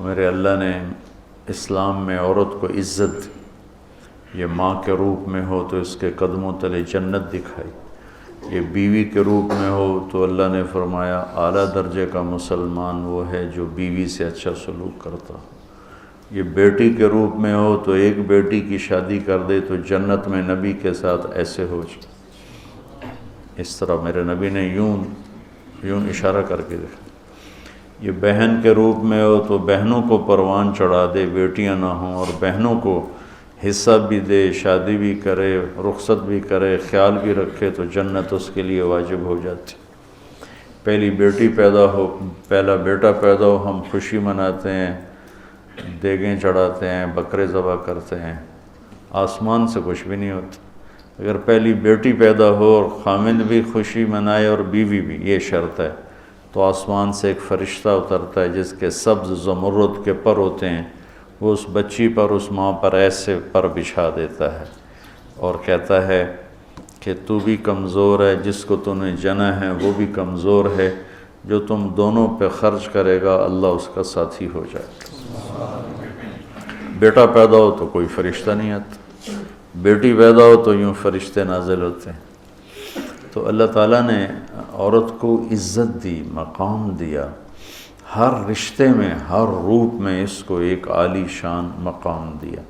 میرے اللہ نے اسلام میں عورت کو عزت، یہ ماں کے روپ میں ہو تو اس کے قدموں تلے جنت دکھائی، یہ بیوی کے روپ میں ہو تو اللہ نے فرمایا اعلیٰ درجے کا مسلمان وہ ہے جو بیوی سے اچھا سلوک کرتا ہو، یہ بیٹی کے روپ میں ہو تو ایک بیٹی کی شادی کر دے تو جنت میں نبی کے ساتھ ایسے ہو جائے۔ اس طرح میرے نبی نے یوں اشارہ کر کے دیکھا۔ یہ بہن کے روپ میں ہو تو بہنوں کو پروان چڑھا دے، بیٹیاں نہ ہوں، اور بہنوں کو حصہ بھی دے، شادی بھی کرے، رخصت بھی کرے، خیال بھی رکھے تو جنت اس کے لیے واجب ہو جاتی۔ پہلی بیٹی پیدا ہو، پہلا بیٹا پیدا ہو، ہم خوشی مناتے ہیں، دیگیں چڑھاتے ہیں، بکرے ذبح کرتے ہیں، آسمان سے کچھ بھی نہیں ہوتا۔ اگر پہلی بیٹی پیدا ہو اور خامند بھی خوشی منائے اور بیوی بھی، یہ شرط ہے، تو آسمان سے ایک فرشتہ اترتا ہے جس کے سبز زمرد کے پر ہوتے ہیں، وہ اس بچی پر، اس ماں پر ایسے پر بچھا دیتا ہے اور کہتا ہے کہ تو بھی کمزور ہے، جس کو تو نے جنا ہے وہ بھی کمزور ہے، جو تم دونوں پہ خرچ کرے گا اللہ اس کا ساتھی ہو جائے گا۔ بیٹا پیدا ہو تو کوئی فرشتہ نہیں آتا، بیٹی پیدا ہو تو یوں فرشتے نازل ہوتے ہیں۔ تو اللہ تعالیٰ نے عورت کو عزت دی، مقام دیا، ہر رشتے میں، ہر روپ میں اس کو ایک عالی شان مقام دیا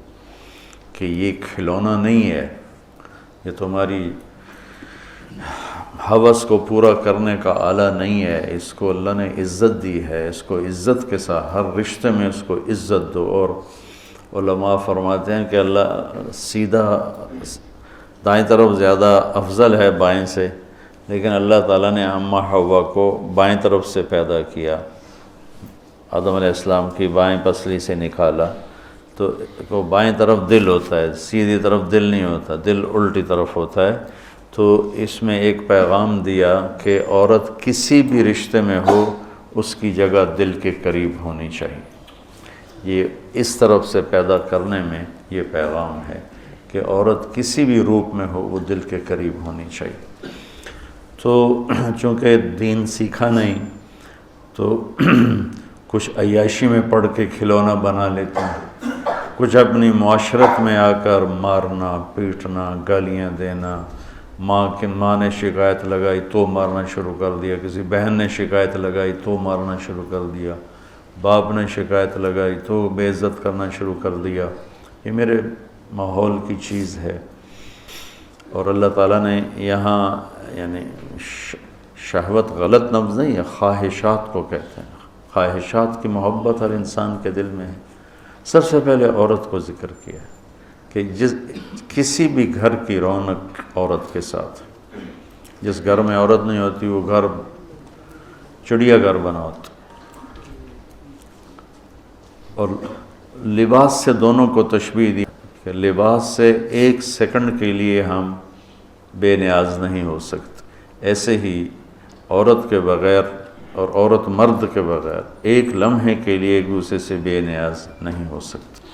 کہ یہ کھلونا نہیں ہے، یہ تمہاری ہوس کو پورا کرنے کا آلہ نہیں ہے، اس کو اللہ نے عزت دی ہے، اس کو عزت کے ساتھ ہر رشتے میں اس کو عزت دو۔ اور علماء فرماتے ہیں کہ اللہ سیدھا دائیں طرف زیادہ افضل ہے بائیں سے، لیکن اللہ تعالیٰ نے اماں حوا کو بائیں طرف سے پیدا کیا، آدم علیہ السلام کی بائیں پسلی سے نکالا، تو بائیں طرف دل ہوتا ہے، سیدھی طرف دل نہیں ہوتا، دل الٹی طرف ہوتا ہے۔ تو اس میں ایک پیغام دیا کہ عورت کسی بھی رشتے میں ہو اس کی جگہ دل کے قریب ہونی چاہیے۔ یہ اس طرف سے پیدا کرنے میں یہ پیغام ہے کہ عورت کسی بھی روپ میں ہو وہ دل کے قریب ہونی چاہیے۔ تو چونکہ دین سیکھا نہیں تو کچھ عیاشی میں پڑھ کے کھلونا بنا لیتے ہیں، کچھ اپنی معاشرت میں آ کر مارنا، پیٹنا، گالیاں دینا، ماں نے شکایت لگائی تو مارنا شروع کر دیا، کسی بہن نے شکایت لگائی تو مارنا شروع کر دیا، باپ نے شکایت لگائی تو بے عزت کرنا شروع کر دیا۔ یہ میرے ماحول کی چیز ہے، اور اللہ تعالیٰ نے یہاں یعنی شہوت غلط لفظ نہیں ہے، خواہشات کو کہتے ہیں، خواہشات کی محبت ہر انسان کے دل میں ہے۔ سب سے پہلے عورت کو ذکر کیا ہے کہ کسی بھی گھر کی رونق عورت کے ساتھ، جس گھر میں عورت نہیں ہوتی وہ گھر چڑیا گھر بنا ہوتا۔ اور لباس سے دونوں کو تشبیہ دی کہ لباس سے ایک سیکنڈ کے لیے ہم بے نیاز نہیں ہو سکتے، ایسے ہی عورت کے بغیر اور عورت مرد کے بغیر ایک لمحے کے لیے ایک دوسرے سے بے نیاز نہیں ہو سکتے۔